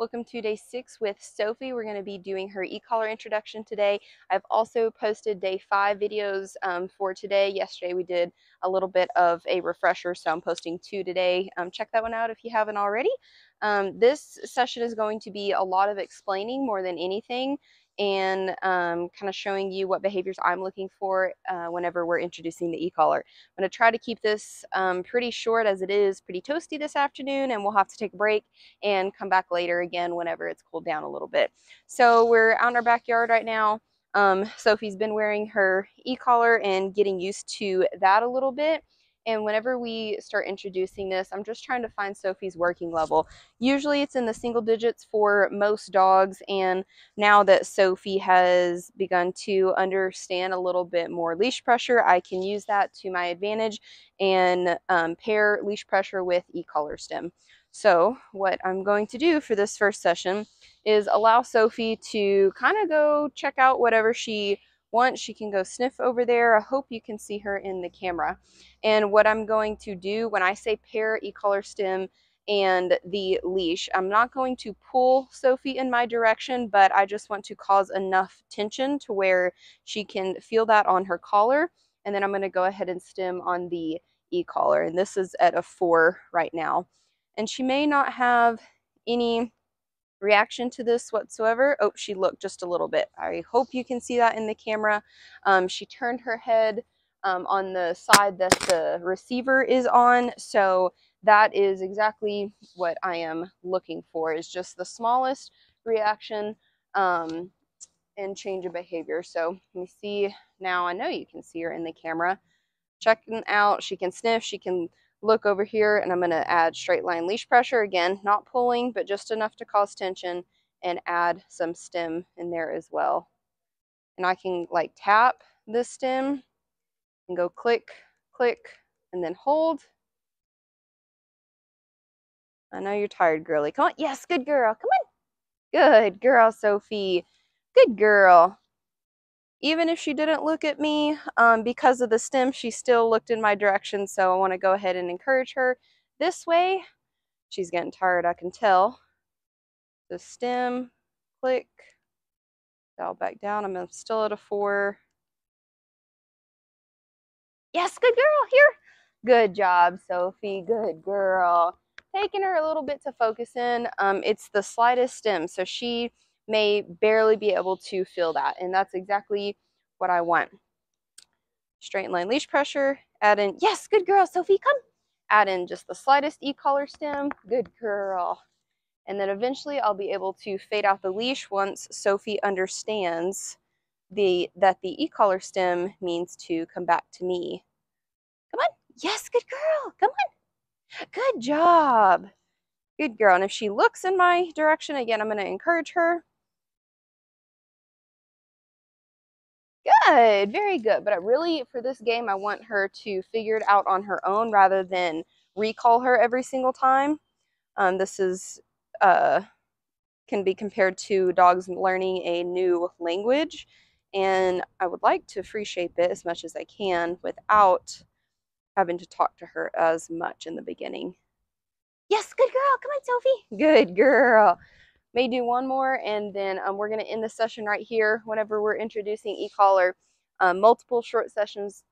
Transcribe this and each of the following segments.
Welcome to day 6 with Sophie. We're going to be doing her e-collar introduction today. I've also posted day 5 videos for today. Yesterday we did a little bit of a refresher, so I'm posting 2 today. Check that one out if you haven't already. This session is going to be a lot of explaining more than anything, and kind of showing you what behaviors I'm looking for whenever we're introducing the e-collar. I'm going to try to keep this pretty short, as it is pretty toasty this afternoon, and we'll have to take a break and come back later again whenever it's cooled down a little bit. So we're out in our backyard right now. Sophie's been wearing her e-collar and getting used to that a little bit. And whenever we start introducing this, I'm just trying to find Sophie's working level. Usually it's in the single digits for most dogs, and now that Sophie has begun to understand a little bit more leash pressure, I can use that to my advantage and pair leash pressure with e-collar stim. So what I'm going to do for this first session is allow Sophie to kind of go check out whatever she wants. She can go sniff over there. I hope you can see her in the camera. And what I'm going to do when I say pair e-collar stim and the leash, I'm not going to pull Sophie in my direction, but I just want to cause enough tension to where she can feel that on her collar. And then I'm going to go ahead and stim on the e-collar. And this is at a 4 right now. And she may not have any reaction to this whatsoever. Oh, she looked just a little bit. I hope you can see that in the camera. She turned her head on the side that the receiver is on, so that is exactly what I am looking for, is just the smallest reaction and change of behavior. So let me see now. I know you can see her in the camera. Checking out, she can sniff, she can look over here, and I'm going to add straight line leash pressure. Again, not pulling, but just enough to cause tension, and add some stim in there as well. And I can like tap this stim and go click, click, and then hold. I know you're tired, girly. Come on. Yes, good girl. Come on. Good girl, Sophie. Good girl. Even if she didn't look at me because of the stim, she still looked in my direction, so I want to go ahead and encourage her this way. She's getting tired, I can tell. So stim, click, dial back down. I'm still at a 4. Yes, good girl. Here. Good job, Sophie. Good girl. Taking her a little bit to focus in. It's the slightest stim, so she may barely be able to feel that, and that's exactly what I want. Straight line leash pressure, add in, yes, good girl, Sophie, come. Add in just the slightest e-collar stim, good girl. And then eventually I'll be able to fade out the leash once Sophie understands that the e-collar stim means to come back to me. Come on, yes, good girl, come on. Good job. Good girl. And if she looks in my direction, again, I'm going to encourage her. Good, very good. But for this game, I want her to figure it out on her own rather than recall her every single time. This is can be compared to dogs learning a new language, and I would like to free shape it as much as I can without having to talk to her as much in the beginning. Yes, good girl. Come on, Sophie. Good girl. May do one more, and then we're going to end the session right here. Whenever we're introducing e-collar, multiple short sessions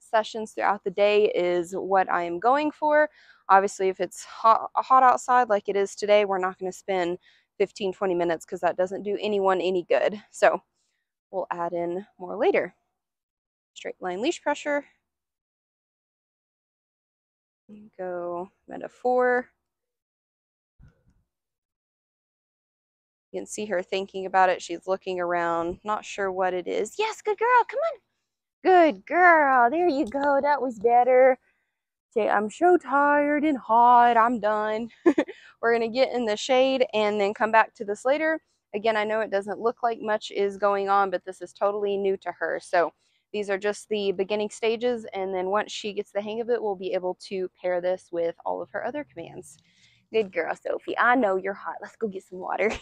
throughout the day is what I am going for. Obviously, if it's hot outside like it is today, we're not going to spend 15-20 minutes because that doesn't do anyone any good. So we'll add in more later. Straight line leash pressure. Go metaphor. You can see her thinking about it. She's looking around, not sure what it is. Yes, good girl, come on. Good girl, there you go. That was better. Say, I'm so tired and hot, I'm done. We're gonna get in the shade and then come back to this later. Again, I know it doesn't look like much is going on, but this is totally new to her. So these are just the beginning stages, and then once she gets the hang of it, we'll be able to pair this with all of her other commands. Good girl, Sophie. I know you're hot. Let's go get some water.